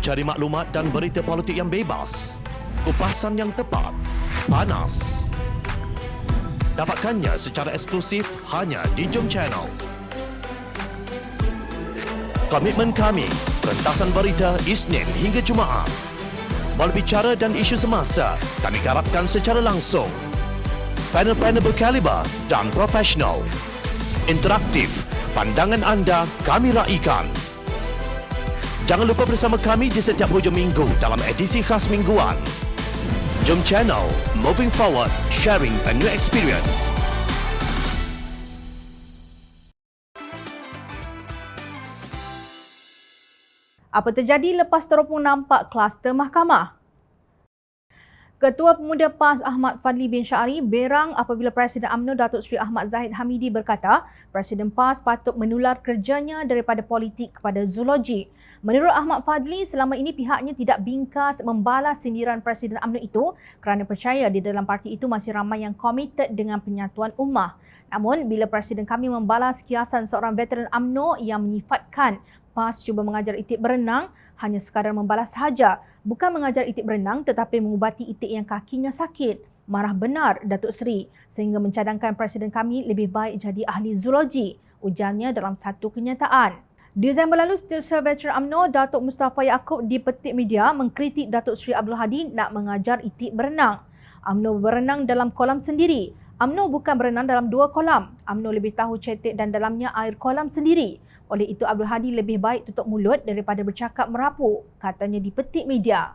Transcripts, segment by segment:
Cari maklumat dan berita politik yang bebas, kupasan yang tepat, panas. Dapatkannya secara eksklusif hanya di Jom Channel. Komitmen kami, pentasan berita Isnin hingga Jumaat. Berbicara dan isu semasa, kami garapkan secara langsung. Panel-panel berkaliber dan profesional. Interaktif, pandangan anda kami raikan. Jangan lupa bersama kami di setiap hujung minggu dalam edisi khas mingguan. Jom Channel, moving forward, sharing a new experience. Apa terjadi lepas teropong nampak kluster mahkamah? Ketua Pemuda PAS Ahmad Fadli bin Syari berang apabila Presiden UMNO Datuk Seri Ahmad Zahid Hamidi berkata Presiden PAS patut menular kerjanya daripada politik kepada zoologi. Menurut Ahmad Fadli, selama ini pihaknya tidak bingkas membalas sindiran Presiden UMNO itu kerana percaya di dalam parti itu masih ramai yang komited dengan penyatuan ummah. Namun, bila Presiden kami membalas kiasan seorang veteran UMNO yang menyifatkan PAS cuba mengajar itik berenang, hanya sekadar membalas sahaja. Bukan mengajar itik berenang tetapi mengubati itik yang kakinya sakit. Marah benar Datuk Seri sehingga mencadangkan Presiden kami lebih baik jadi ahli zoologi, ujarnya dalam satu kenyataan. Disember lalu, Setiausaha Veteran UMNO Datuk Mustafa Yaakob di petik media mengkritik Datuk Seri Abdul Hadi nak mengajar itik berenang. UMNO berenang dalam kolam sendiri. UMNO bukan berenang dalam dua kolam. UMNO lebih tahu cetek dan dalamnya air kolam sendiri. Oleh itu Abdul Hadi lebih baik tutup mulut daripada bercakap merapu, katanya di petik media.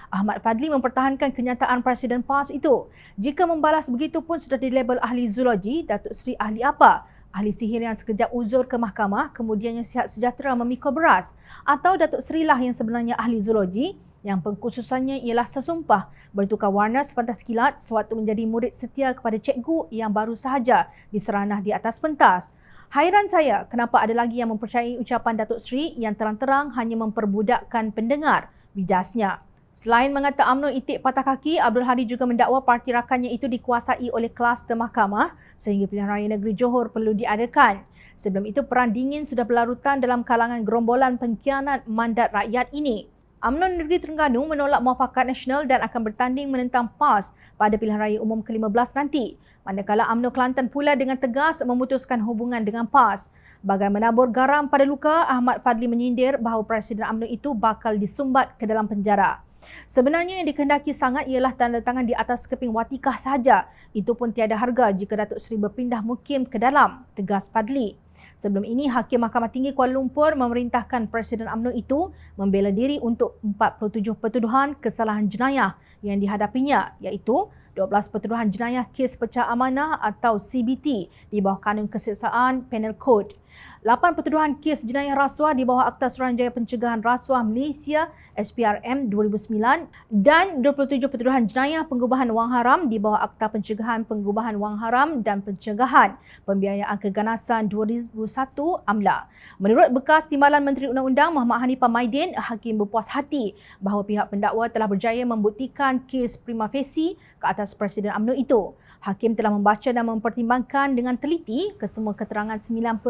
Ahmad Fadli mempertahankan kenyataan Presiden PAS itu. Jika membalas begitu pun sudah dilabel ahli zoologi, Datuk Seri ahli apa? Ahli sihir yang sekejap uzur ke mahkamah, kemudiannya sihat sejahtera memikul beras? Atau Datuk Seri lah yang sebenarnya ahli zoologi, yang pengkhususannya ialah sesumpah bertukar warna sepantas kilat sewaktu menjadi murid setia kepada cikgu yang baru sahaja diseranah di atas pentas? Hairan saya kenapa ada lagi yang mempercayai ucapan Datuk Seri yang terang-terang hanya memperbudakkan pendengar, bidasnya. Selain mengata UMNO itik patah kaki, Abdul Hadi juga mendakwa parti rakannya itu dikuasai oleh kluster mahkamah sehingga pilihan raya negeri Johor perlu diadakan. Sebelum itu, perang dingin sudah berlarutan dalam kalangan gerombolan pengkhianat mandat rakyat ini. UMNO Negeri Terengganu menolak muafakat nasional dan akan bertanding menentang PAS pada pilihan raya umum ke-15 nanti. Manakala UMNO Kelantan pula dengan tegas memutuskan hubungan dengan PAS. Bagai menabur garam pada luka, Ahmad Fadli menyindir bahawa Presiden UMNO itu bakal disumbat ke dalam penjara. Sebenarnya yang dikehendaki sangat ialah tanda tangan di atas keping watikah sahaja. Itu pun tiada harga jika Datuk Seri berpindah mukim ke dalam, tegas Fadli. Sebelum ini, Hakim Mahkamah Tinggi Kuala Lumpur memerintahkan Presiden UMNO itu membela diri untuk 47 pertuduhan kesalahan jenayah yang dihadapinya, iaitu 12 pertuduhan jenayah kes pecah amanah atau CBT di bawah Kanun Keseksaan Penal Code, 8 pertuduhan kes jenayah rasuah di bawah Akta Suruhanjaya Pencegahan Rasuah Malaysia SPRM 2009 dan 27 pertuduhan jenayah pengubahan wang haram di bawah Akta Pencegahan Pengubahan Wang Haram dan Pencegahan Pembiayaan Keganasan 2001 AMLA. Menurut bekas Timbalan Menteri Undang-Undang Muhammad Hanifah Maidin, Hakim berpuas hati bahawa pihak pendakwa telah berjaya membuktikan kes prima facie ke atas Presiden UMNO itu. Hakim telah membaca dan mempertimbangkan dengan teliti kesemua keterangan 99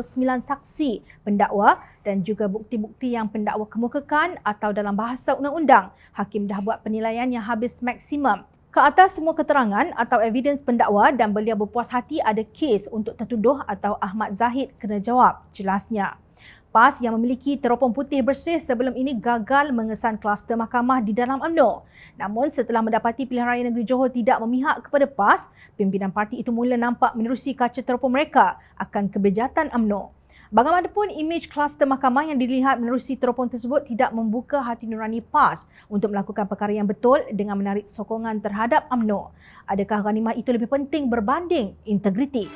saksi pendakwa dan juga bukti-bukti yang pendakwa kemukakan atau dalam bahasa undang-undang. Hakim dah buat penilaian yang habis maksimum ke atas semua keterangan atau evidence pendakwa dan beliau berpuas hati ada kes untuk tertuduh atau Ahmad Zahid kena jawab, jelasnya. PAS yang memiliki teropong putih bersih sebelum ini gagal mengesan kluster mahkamah di dalam UMNO. Namun setelah mendapati pilihan raya negeri Johor tidak memihak kepada PAS, pimpinan parti itu mula nampak menerusi kaca teropong mereka akan kebejatan UMNO. Bagaimanapun, imej kluster mahkamah yang dilihat menerusi teropong tersebut tidak membuka hati nurani PAS untuk melakukan perkara yang betul dengan menarik sokongan terhadap UMNO. Adakah ghanimah itu lebih penting berbanding integriti?